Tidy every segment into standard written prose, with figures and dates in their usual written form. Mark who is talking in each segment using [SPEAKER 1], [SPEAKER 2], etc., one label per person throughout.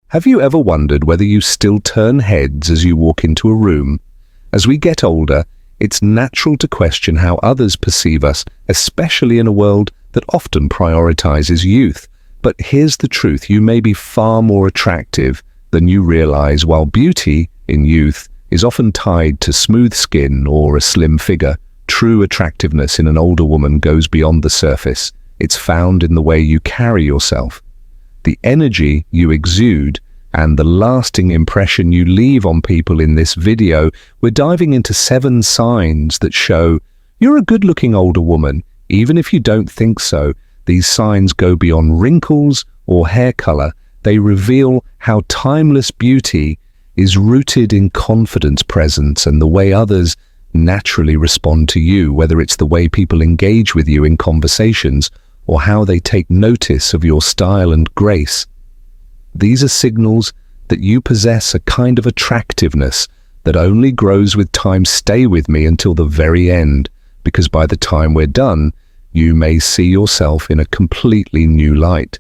[SPEAKER 1] Have you ever wondered whether you still turn heads as you walk into a room? As we get older, it's natural to question how others perceive us, especially in a world that often prioritizes youth. But here's the truth: you may be far more attractive than you realize. While beauty in youth is often tied to smooth skin or a slim figure, true attractiveness in an older woman goes beyond the surface. It's found in the way you carry yourself, the energy you exude, and the lasting impression you leave on people. In this video, we're diving into 7 signs that show you're a good-looking older woman, even if you don't think so. These signs go beyond wrinkles or hair color. They reveal how timeless beauty is rooted in confidence, presence, and the way others naturally respond to you, whether it's the way people engage with you in conversations or how they take notice of your style and grace. These are signals that you possess a kind of attractiveness that only grows with time. Stay with me until the very end, because by the time we're done, you may see yourself in a completely new light.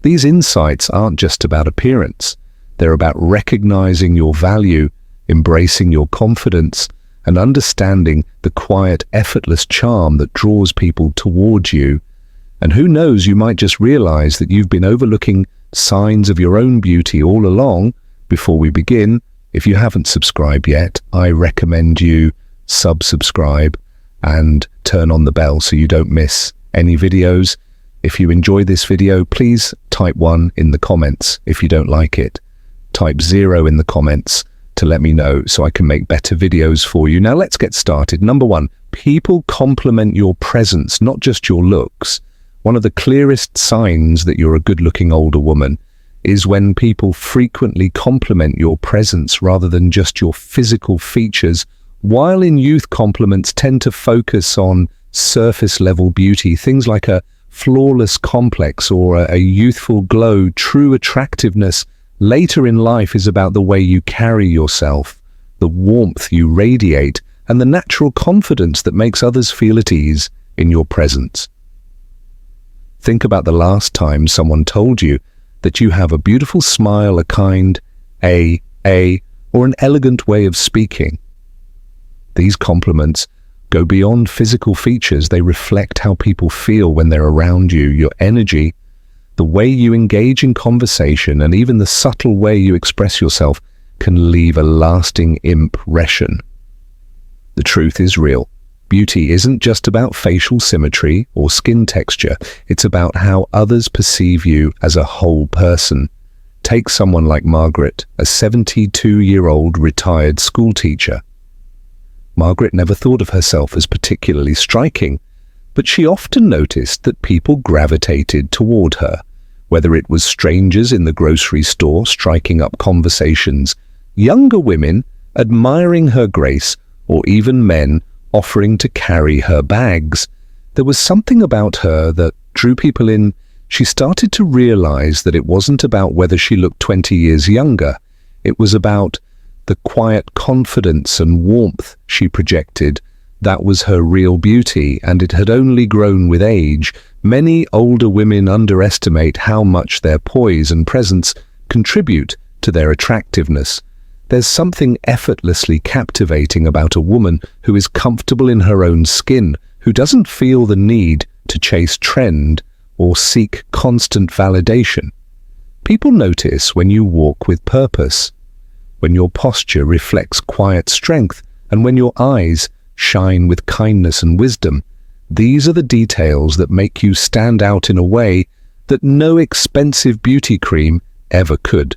[SPEAKER 1] These insights aren't just about appearance. They're about recognizing your value, embracing your confidence, and understanding the quiet, effortless charm that draws people towards you. And who knows, you might just realize that you've been overlooking signs of your own beauty all along. Before we begin, if you haven't subscribed yet, I recommend you subscribe and turn on the bell so you don't miss any videos. If you enjoy this video, please type 1 in the comments. If you don't like it, type 0 in the comments to let me know so I can make better videos for you. Now let's get started. Number 1, people compliment your presence, not just your looks. One of the clearest signs that you're a good-looking older woman is when people frequently compliment your presence rather than just your physical features. While in youth, compliments tend to focus on surface-level beauty, things like a flawless complex or a youthful glow, true attractiveness later in life is about the way you carry yourself, the warmth you radiate, and the natural confidence that makes others feel at ease in your presence. Think about the last time someone told you that you have a beautiful smile, a kind or an elegant way of speaking. These compliments go beyond physical features. They reflect how people feel when they're around you, your energy, the way you engage in conversation, and even the subtle way you express yourself can leave a lasting impression. The truth is real. Beauty isn't just about facial symmetry or skin texture. It's about how others perceive you as a whole person. Take someone like Margaret, a 72-year-old retired school teacher. Margaret never thought of herself as particularly striking, but she often noticed that people gravitated toward her, whether it was strangers in the grocery store striking up conversations, younger women admiring her grace, or even men offering to carry her bags. There was something about her that drew people in. She started to realize that it wasn't about whether she looked 20 years younger. It was about the quiet confidence and warmth she projected. That was her real beauty, and it had only grown with age. Many older women underestimate how much their poise and presence contribute to their attractiveness. There's something effortlessly captivating about a woman who is comfortable in her own skin, who doesn't feel the need to chase trend or seek constant validation. People notice when you walk with purpose, when your posture reflects quiet strength, and when your eyes shine with kindness and wisdom. These are the details that make you stand out in a way that no expensive beauty cream ever could.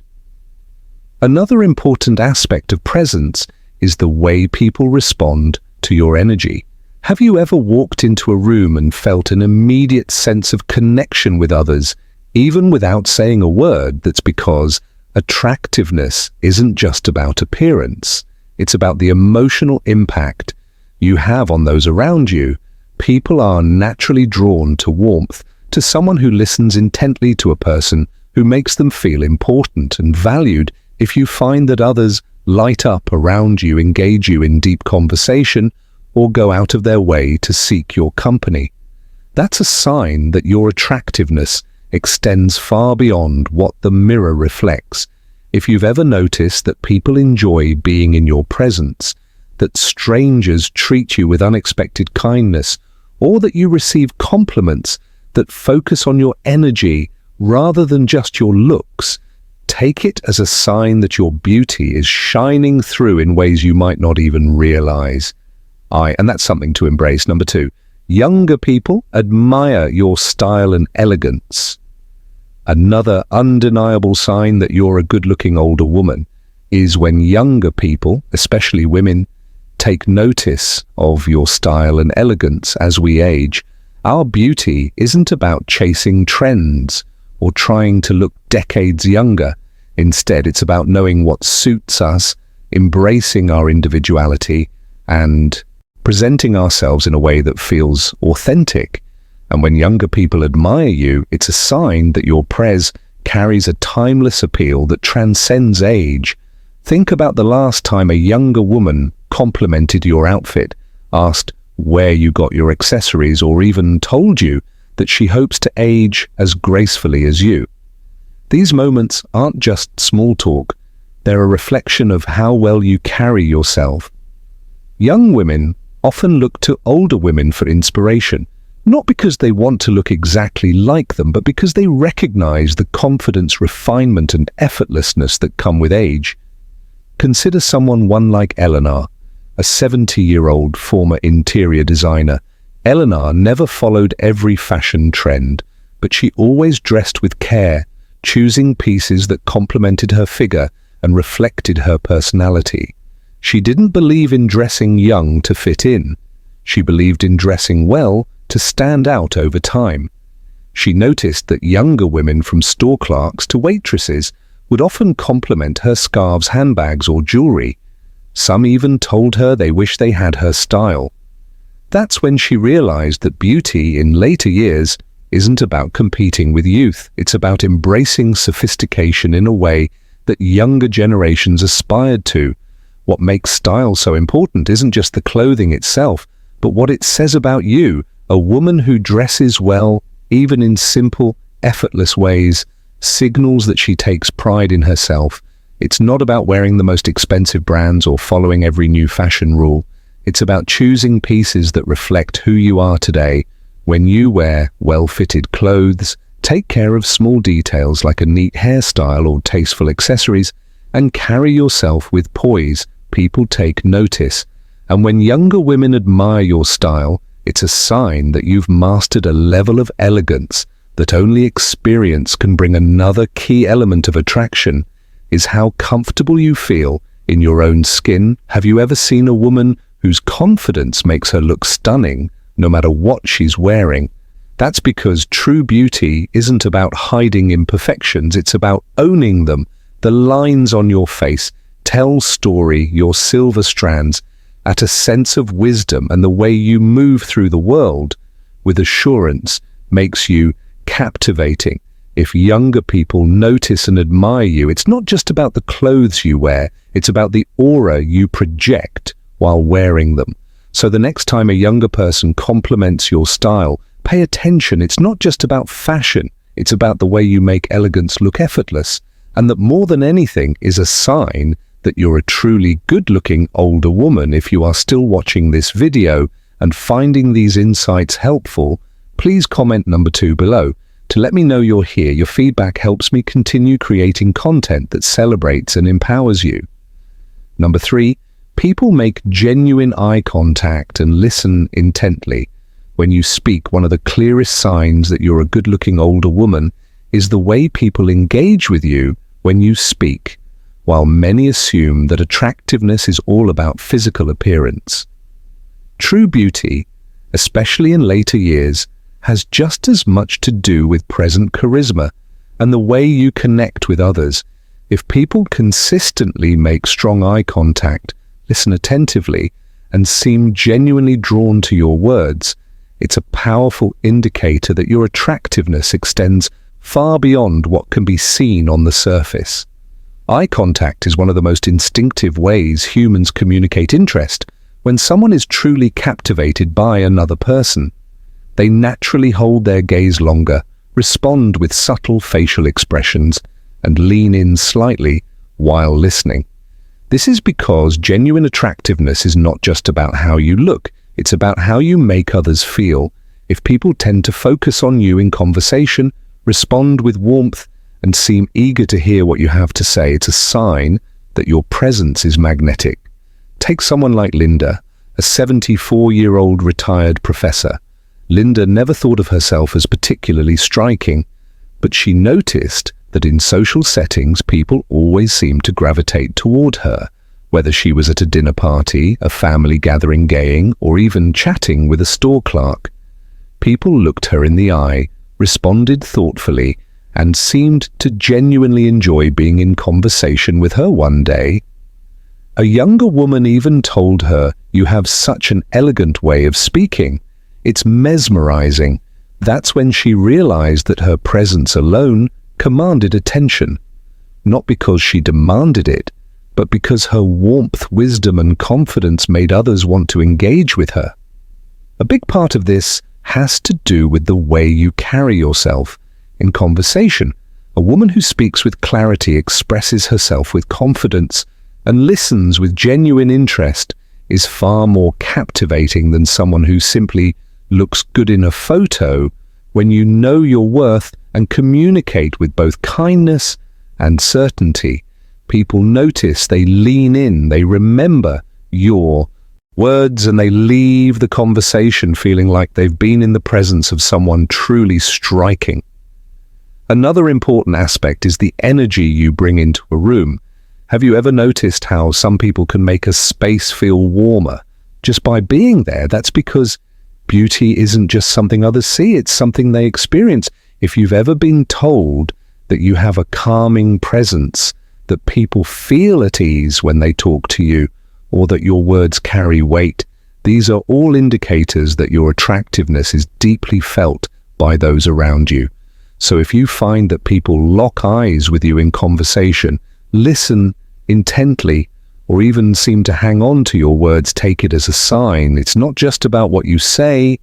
[SPEAKER 1] Another important aspect of presence is the way people respond to your energy. Have you ever walked into a room and felt an immediate sense of connection with others, even without saying a word? That's because attractiveness isn't just about appearance. It's about the emotional impact you have on those around you. People are naturally drawn to warmth, to someone who listens intently, to a person who makes them feel important and valued. If you find that others light up around you, engage you in deep conversation, or go out of their way to seek your company, that's a sign that your attractiveness extends far beyond what the mirror reflects. If you've ever noticed that people enjoy being in your presence, that strangers treat you with unexpected kindness, or that you receive compliments that focus on your energy rather than just your looks, take it as a sign that your beauty is shining through in ways you might not even realize. And that's something to embrace. Number 2, younger people admire your style and elegance. Another undeniable sign that you're a good-looking older woman is when younger people, especially women, take notice of your style and elegance as we age. Our beauty isn't about chasing trends or trying to look decades younger. Instead, it's about knowing what suits us, embracing our individuality, and presenting ourselves in a way that feels authentic. And when younger people admire you, it's a sign that your pres carries a timeless appeal that transcends age. Think about the last time a younger woman complimented your outfit, asked where you got your accessories, or even told you that she hopes to age as gracefully as you. These moments aren't just small talk, they're a reflection of how well you carry yourself. Young women often look to older women for inspiration, not because they want to look exactly like them, but because they recognize the confidence, refinement, and effortlessness that come with age. Consider someone like Eleanor, a 70-year-old former interior designer. Eleanor never followed every fashion trend, but she always dressed with care, choosing pieces that complemented her figure and reflected her personality. She didn't believe in dressing young to fit in. She believed in dressing well to stand out over time. She noticed that younger women, from store clerks to waitresses, would often compliment her scarves, handbags, or jewelry. Some even told her they wished they had her style. That's when she realized that beauty in later years isn't about competing with youth. It's about embracing sophistication in a way that younger generations aspired to. What makes style so important isn't just the clothing itself, but what it says about you. A woman who dresses well, even in simple, effortless ways, signals that she takes pride in herself. It's not about wearing the most expensive brands or following every new fashion rule. It's about choosing pieces that reflect who you are today. When you wear well-fitted clothes, take care of small details like a neat hairstyle or tasteful accessories, and carry yourself with poise, people take notice. And when younger women admire your style, it's a sign that you've mastered a level of elegance that only experience can bring. Another key element of attraction is how comfortable you feel in your own skin. Have you ever seen a woman whose confidence makes her look stunning no matter what she's wearing? That's because true beauty isn't about hiding imperfections, it's about owning them. The lines on your face tell story, your silver strands at a sense of wisdom, and the way you move through the world with assurance makes you captivating. If younger people notice and admire you, it's not just about the clothes you wear, it's about the aura you project while wearing them. So the next time a younger person compliments your style, pay attention. It's not just about fashion, it's about the way you make elegance look effortless, and that more than anything is a sign that you're a truly good-looking older woman. If you are still watching this video and finding these insights helpful, please comment number 2 below to let me know you're here. Your feedback helps me continue creating content that celebrates and empowers you. Number 3, people make genuine eye contact and listen intently. When you speak, one of the clearest signs that you're a good-looking older woman is the way people engage with you when you speak. While many assume that attractiveness is all about physical appearance, true beauty, especially in later years, has just as much to do with present charisma and the way you connect with others. If people consistently make strong eye contact, listen attentively, and seem genuinely drawn to your words, it's a powerful indicator that your attractiveness extends far beyond what can be seen on the surface. Eye contact is one of the most instinctive ways humans communicate interest. When someone is truly captivated by another person, they naturally hold their gaze longer, respond with subtle facial expressions, and lean in slightly, while listening. This is because genuine attractiveness is not just about how you look, it's about how you make others feel. If people tend to focus on you in conversation, respond with warmth, and seem eager to hear what you have to say, it's a sign that your presence is magnetic. Take someone like Linda, a 74-year-old retired professor. Linda never thought of herself as particularly striking, but she noticed that in social settings people always seemed to gravitate toward her, whether she was at a dinner party, a family gathering gaying, or even chatting with a store clerk. People looked her in the eye, responded thoughtfully, and seemed to genuinely enjoy being in conversation with her one day. A younger woman even told her, "You have such an elegant way of speaking. It's mesmerizing." That's when she realized that her presence alone commanded attention, not because she demanded it, but because her warmth, wisdom, and confidence made others want to engage with her. A big part of this has to do with the way you carry yourself in conversation. A woman who speaks with clarity, expresses herself with confidence, and listens with genuine interest is far more captivating than someone who simply looks good in a photo. When you know your worth and communicate with both kindness and certainty, people notice, they lean in, they remember your words, and they leave the conversation feeling like they've been in the presence of someone truly striking. Another important aspect is the energy you bring into a room. Have you ever noticed how some people can make a space feel warmer just by being there? That's because beauty isn't just something others see, it's something they experience. If you've ever been told that you have a calming presence, that people feel at ease when they talk to you, or that your words carry weight, these are all indicators that your attractiveness is deeply felt by those around you. So if you find that people lock eyes with you in conversation, listen intently, or even seem to hang on to your words, take it as a sign. It's not just about what you say,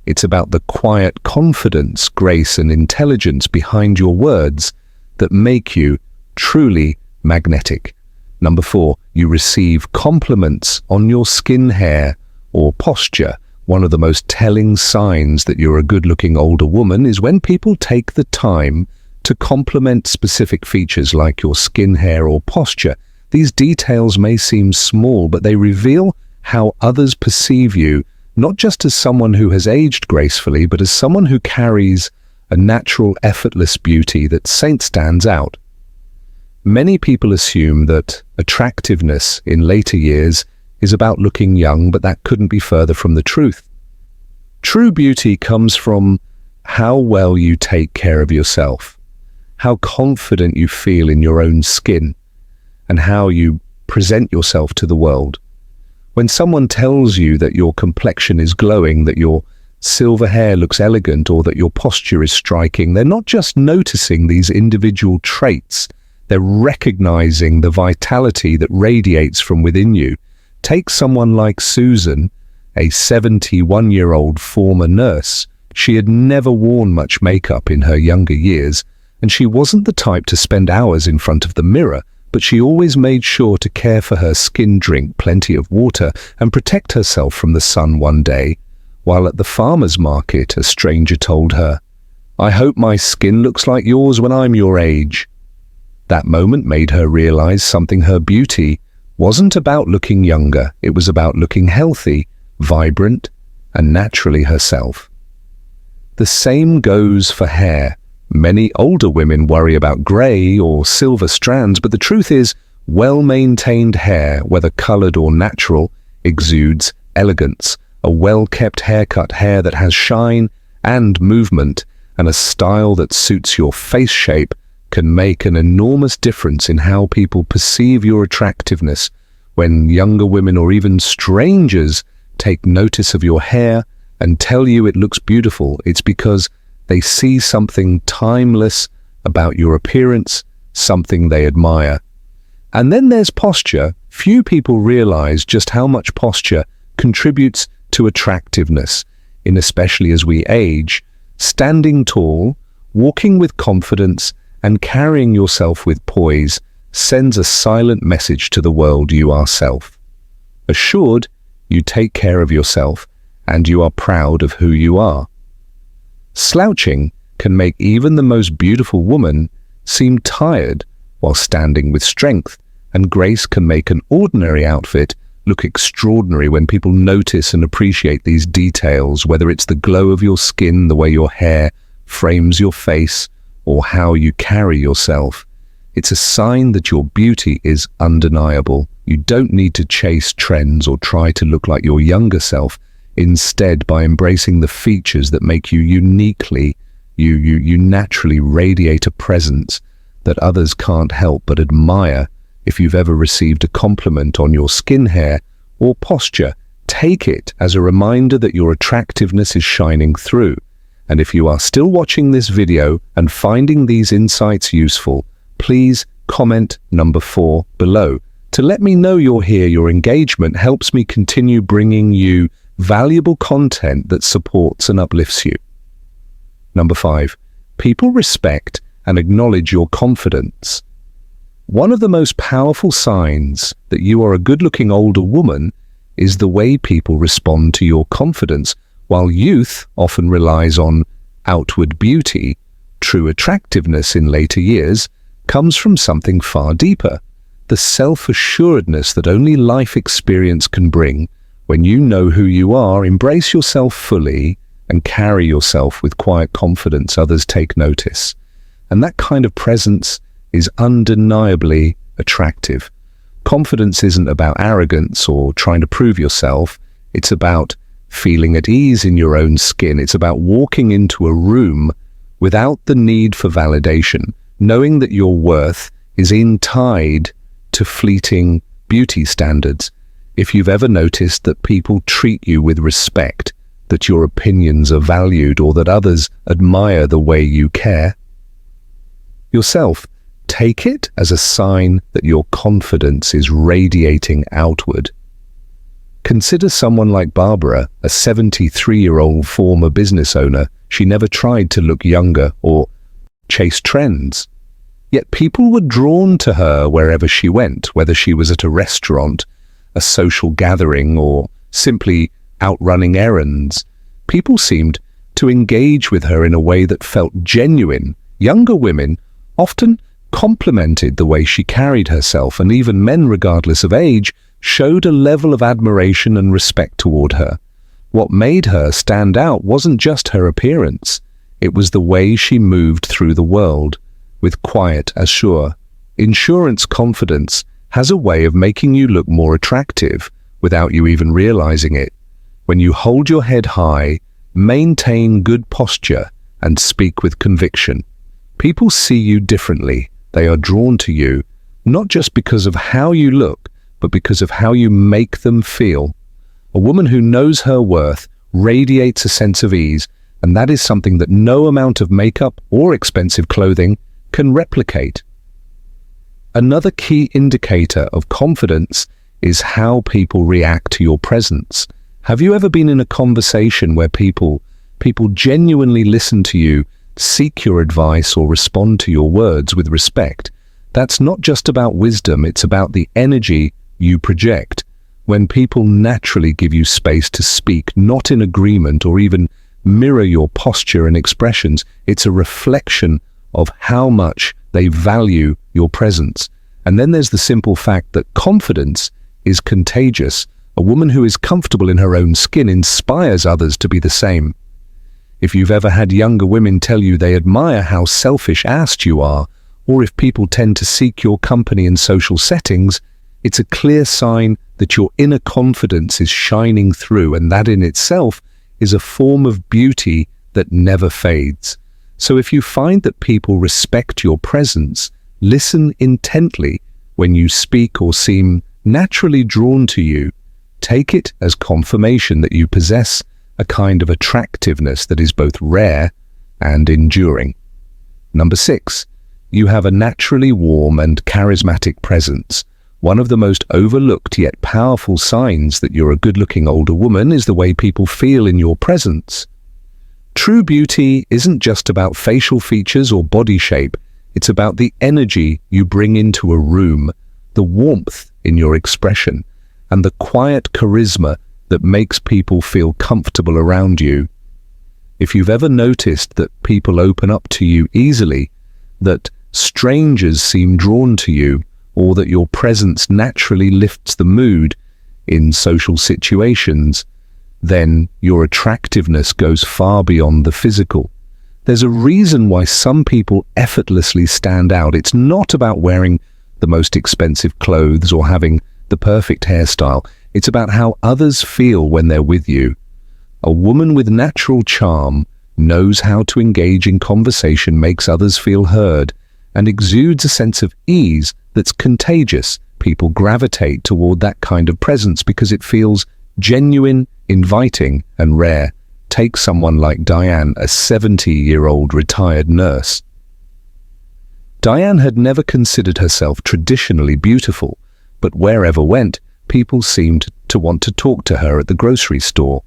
[SPEAKER 1] it's about the quiet confidence, grace, and intelligence behind your words that make you truly magnetic. Number 4, you receive compliments on your skin, hair, or posture. One of the most telling signs that you're a good-looking older woman is when people take the time to compliment specific features like your skin, hair, or posture. These details may seem small, but they reveal how others perceive you, not just as someone who has aged gracefully, but as someone who carries a natural, effortless beauty that stands out. Many people assume that attractiveness in later years is about looking young, but that couldn't be further from the truth. True beauty comes from how well you take care of yourself, how confident you feel in your own skin, and how you present yourself to the world. When someone tells you that your complexion is glowing, that your silver hair looks elegant, or that your posture is striking, they're not just noticing these individual traits, they're recognizing the vitality that radiates from within you. Take someone like Susan, a 71-year-old former nurse. She had never worn much makeup in her younger years, and she wasn't the type to spend hours in front of the mirror, but she always made sure to care for her skin, drink plenty of water, and protect herself from the sun. One day, while at the farmer's market, a stranger told her, "I hope my skin looks like yours when I'm your age." That moment made her realize something. Her beauty wasn't about looking younger, it was about looking healthy, vibrant, and naturally herself. The same goes for hair. Many older women worry about grey or silver strands, but the truth is, well-maintained hair, whether coloured or natural, exudes elegance. A well-kept haircut, hair that has shine and movement, and a style that suits your face shape, can make an enormous difference in how people perceive your attractiveness. When younger women or even strangers take notice of your hair and tell you it looks beautiful, it's because they see something timeless about your appearance, something they admire. And then there's posture. Few people realize just how much posture contributes to attractiveness, especially as we age. Standing tall, walking with confidence, and carrying yourself with poise, sends a silent message to the world: you are self. Assured, you take care of yourself and you are proud of who you are. Slouching can make even the most beautiful woman seem tired, while standing with strength and grace can make an ordinary outfit look extraordinary when people notice and appreciate these details, whether it's the glow of your skin, the way your hair frames your face, or how you carry yourself. It's a sign that your beauty is undeniable. You don't need to chase trends or try to look like your younger self. Instead, by embracing the features that make you uniquely you naturally radiate a presence that others can't help but admire. If you've ever received a compliment on your skin hair or posture, take it as a reminder that your attractiveness is shining through. And if you are still watching this video and finding these insights useful, please comment number 4 below to let me know you're here. Your engagement helps me continue bringing you valuable content that supports and uplifts you. Number 5, people respect and acknowledge your confidence. One of the most powerful signs that you are a good-looking older woman is the way people respond to your confidence. While youth often relies on outward beauty, true attractiveness in later years comes from something far deeper: the self-assuredness that only life experience can bring. When you know who you are, embrace yourself fully, and carry yourself with quiet confidence, others take notice. And that kind of presence is undeniably attractive. Confidence isn't about arrogance or trying to prove yourself. It's about feeling at ease in your own skin. It's about walking into a room without the need for validation, knowing that your worth is tied to fleeting beauty standards. If you've ever noticed that people treat you with respect, that your opinions are valued, or that others admire the way you care yourself, take it as a sign that your confidence is radiating outward. Consider someone like Barbara, a 73-year-old former business owner. She never tried to look younger or chase trends. Yet people were drawn to her wherever she went, whether she was at a restaurant, a social gathering, or simply out running errands. People seemed to engage with her in a way that felt genuine. Younger women often complimented the way she carried herself, and even men, regardless of age, showed a level of admiration and respect toward her. What made her stand out wasn't just her appearance. It was the way she moved through the world, with quiet assure. Insurance confidence has a way of making you look more attractive without you even realizing it. When you hold your head high, maintain good posture, and speak with conviction, people see you differently. They are drawn to you, not just because of how you look, but because of how you make them feel. A woman who knows her worth radiates a sense of ease, and that is something that no amount of makeup or expensive clothing can replicate. Another key indicator of confidence is how people react to your presence. Have you ever been in a conversation where people genuinely listen to you, seek your advice, or respond to your words with respect? That's not just about wisdom, it's about the energy you project. When people naturally give you space to speak, not in agreement or even mirror your posture and expressions, it's a reflection of how much they value your presence. And then there's the simple fact that confidence is contagious. A woman who is comfortable in her own skin inspires others to be the same. If you've ever had younger women tell you they admire how selfish-assed you are, or if people tend to seek your company in social settings, it's a clear sign that your inner confidence is shining through, and that in itself is a form of beauty that never fades. So if you find that people respect your presence, listen intently when you speak or seem naturally drawn to you. Take it as confirmation that you possess a kind of attractiveness that is both rare and enduring. Number 6, you have a naturally warm and charismatic presence. One of the most overlooked yet powerful signs that you're a good-looking older woman is the way people feel in your presence. True beauty isn't just about facial features or body shape. It's about the energy you bring into a room, the warmth in your expression, and the quiet charisma that makes people feel comfortable around you. If you've ever noticed that people open up to you easily, that strangers seem drawn to you, or that your presence naturally lifts the mood in social situations, then your attractiveness goes far beyond the physical. There's a reason why some people effortlessly stand out. It's not about wearing the most expensive clothes or having the perfect hairstyle. It's about how others feel when they're with you. A woman with natural charm knows how to engage in conversation, makes others feel heard, and exudes a sense of ease that's contagious. People gravitate toward that kind of presence because it feels genuine, inviting, and rare. Take someone like Diane, a 70-year-old retired nurse. Diane had never considered herself traditionally beautiful, but wherever went, people seemed to want to talk to her at the grocery store.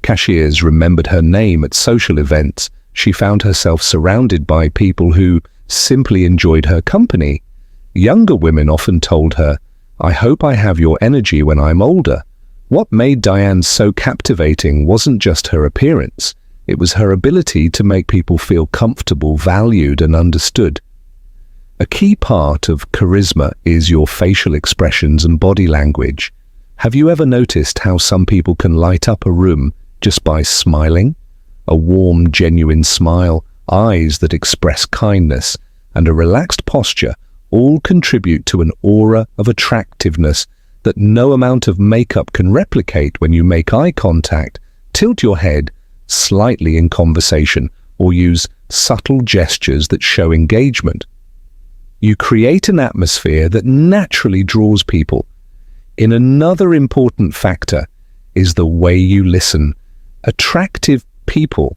[SPEAKER 1] Cashiers remembered her name at social events. She found herself surrounded by people who simply enjoyed her company. Younger women often told her, "I hope I have your energy when I'm older." What made Diane so captivating wasn't just her appearance. It was her ability to make people feel comfortable, valued, and understood. A key part of charisma is your facial expressions and body language. Have you ever noticed how some people can light up a room just by smiling? A warm, genuine smile, eyes that express kindness, and a relaxed posture all contribute to an aura of attractiveness that no amount of makeup can replicate. When you make eye contact, tilt your head slightly in conversation, or use subtle gestures that show engagement, you create an atmosphere that naturally draws people. In another important factor is the way you listen. Attractive people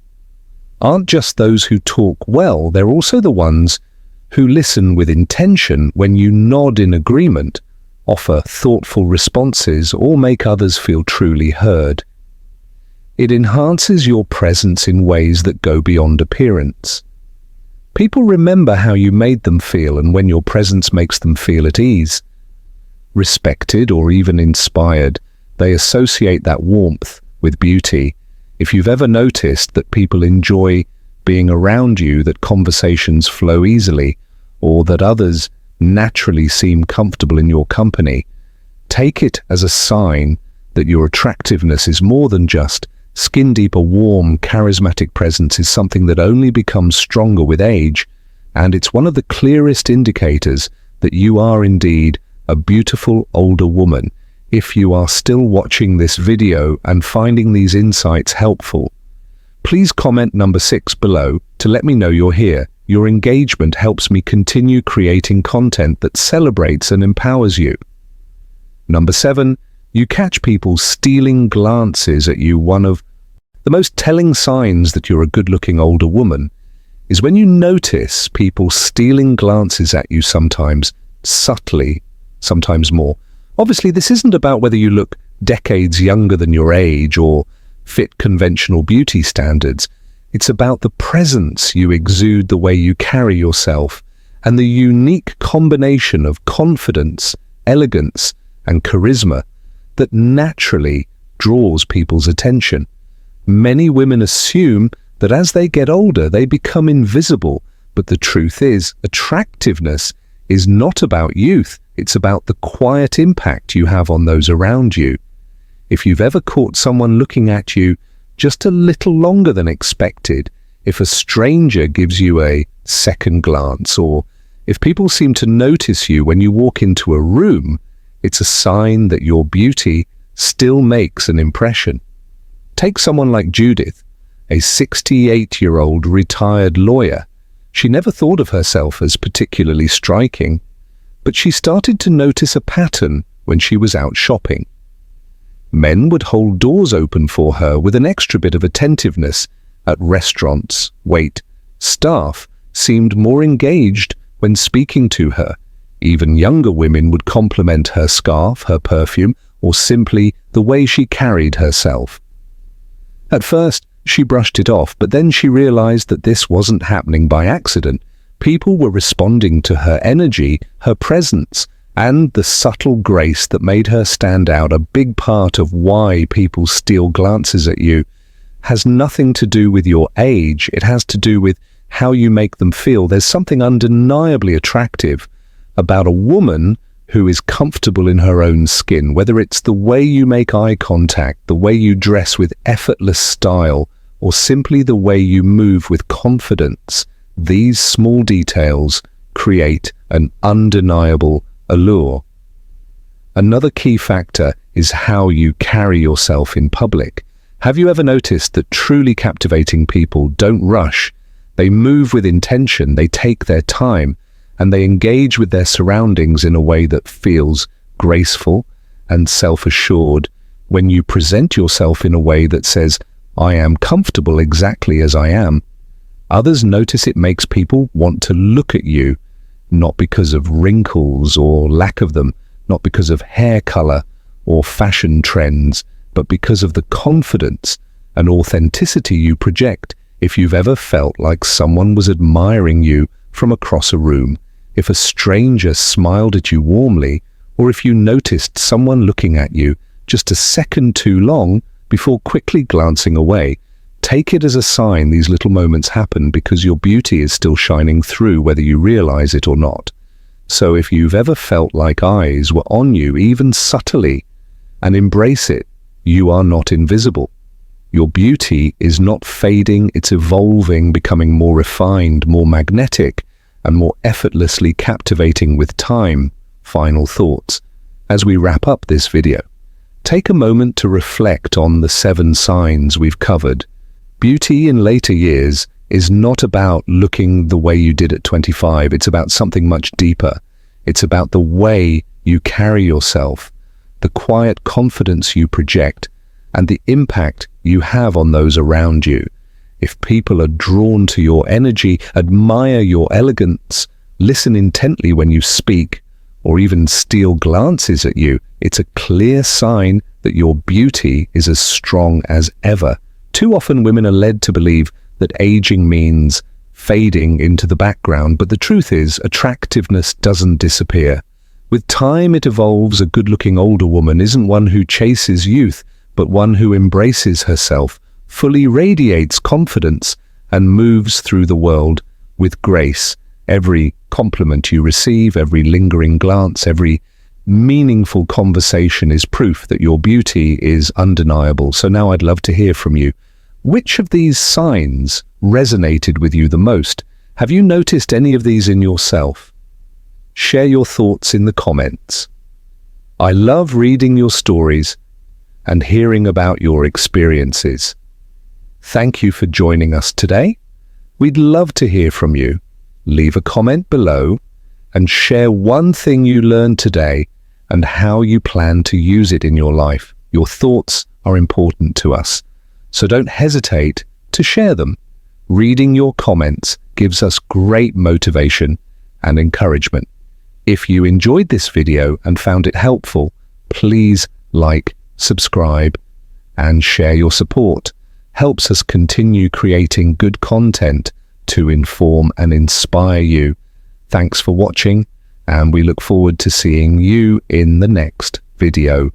[SPEAKER 1] aren't just those who talk well, they're also the ones who listen with intention. When you nod in agreement, offer thoughtful responses, or make others feel truly heard, it enhances your presence in ways that go beyond appearance. People remember how you made them feel, and when your presence makes them feel at ease, respected, or even inspired, they associate that warmth with beauty. If you've ever noticed that people enjoy being around you, that conversations flow easily, or that others naturally seem comfortable in your company, take it as a sign that your attractiveness is more than just skin deep. A warm, charismatic presence is something that only becomes stronger with age, and it's one of the clearest indicators that you are indeed a beautiful older woman. If you are still watching this video and finding these insights helpful, please comment number 6 below to let me know you're here. Your engagement helps me continue creating content that celebrates and empowers you. Number 7, you catch people stealing glances at you. One of the most telling signs that you're a good-looking older woman is when you notice people stealing glances at you, sometimes subtly, sometimes more. Obviously, this isn't about whether you look decades younger than your age or fit conventional beauty standards. It's about the presence you exude, the way you carry yourself, and the unique combination of confidence, elegance, and charisma that naturally draws people's attention. Many women assume that as they get older, they become invisible, but the truth is, attractiveness is not about youth. It's about the quiet impact you have on those around you. If you've ever caught someone looking at you just a little longer than expected, if a stranger gives you a second glance, or if people seem to notice you when you walk into a room, it's a sign that your beauty still makes an impression. Take someone like Judith, a 68-year-old retired lawyer. She never thought of herself as particularly striking, but she started to notice a pattern when she was out shopping. Men would hold doors open for her with an extra bit of attentiveness at restaurants. Staff seemed more engaged when speaking to her. Even younger women would compliment her scarf, her perfume, or simply the way she carried herself. At first, she brushed it off, but then she realized that this wasn't happening by accident. People were responding to her energy, her presence, and the subtle grace that made her stand out. A big part of why people steal glances at you has nothing to do with your age. It has to do with how you make them feel. There's something undeniably attractive about a woman who is comfortable in her own skin, whether it's the way you make eye contact, the way you dress with effortless style, or simply the way you move with confidence. These small details create an undeniable allure. Another key factor is how you carry yourself in public. Have you ever noticed that truly captivating people don't rush? They move with intention, they take their time, and they engage with their surroundings in a way that feels graceful and self-assured. When you present yourself in a way that says, "I am comfortable exactly as I am," others notice. It makes people want to look at you, not because of wrinkles or lack of them, not because of hair color or fashion trends, but because of the confidence and authenticity you project. If you've ever felt like someone was admiring you from across a room, if a stranger smiled at you warmly, or if you noticed someone looking at you just a second too long before quickly glancing away, take it as a sign these little moments happen because your beauty is still shining through, whether you realize it or not. So if you've ever felt like eyes were on you, even subtly, and embrace it, you are not invisible. Your beauty is not fading, it's evolving, becoming more refined, more magnetic, and more effortlessly captivating with time. Final thoughts. As we wrap up this video, take a moment to reflect on the 7 signs we've covered. Beauty in later years is not about looking the way you did at 25. It's about something much deeper. It's about the way you carry yourself, the quiet confidence you project, and the impact you have on those around you. If people are drawn to your energy, admire your elegance, listen intently when you speak, or even steal glances at you, it's a clear sign that your beauty is as strong as ever. Too often women are led to believe that aging means fading into the background, but the truth is attractiveness doesn't disappear. With time it evolves. A good-looking older woman isn't one who chases youth, but one who embraces herself, fully radiates confidence, and moves through the world with grace. Every compliment you receive, every lingering glance, every meaningful conversation is proof that your beauty is undeniable. So now I'd love to hear from you. Which of these signs resonated with you the most? Have you noticed any of these in yourself? Share your thoughts in the comments. I love reading your stories and hearing about your experiences. Thank you for joining us today. We'd love to hear from you. Leave a comment below and share one thing you learned today and how you plan to use it in your life. Your thoughts are important to us, so don't hesitate to share them. Reading your comments gives us great motivation and encouragement. If you enjoyed this video and found it helpful, please like, subscribe, and share. Your support helps us continue creating good content to inform and inspire you. Thanks for watching, and we look forward to seeing you in the next video.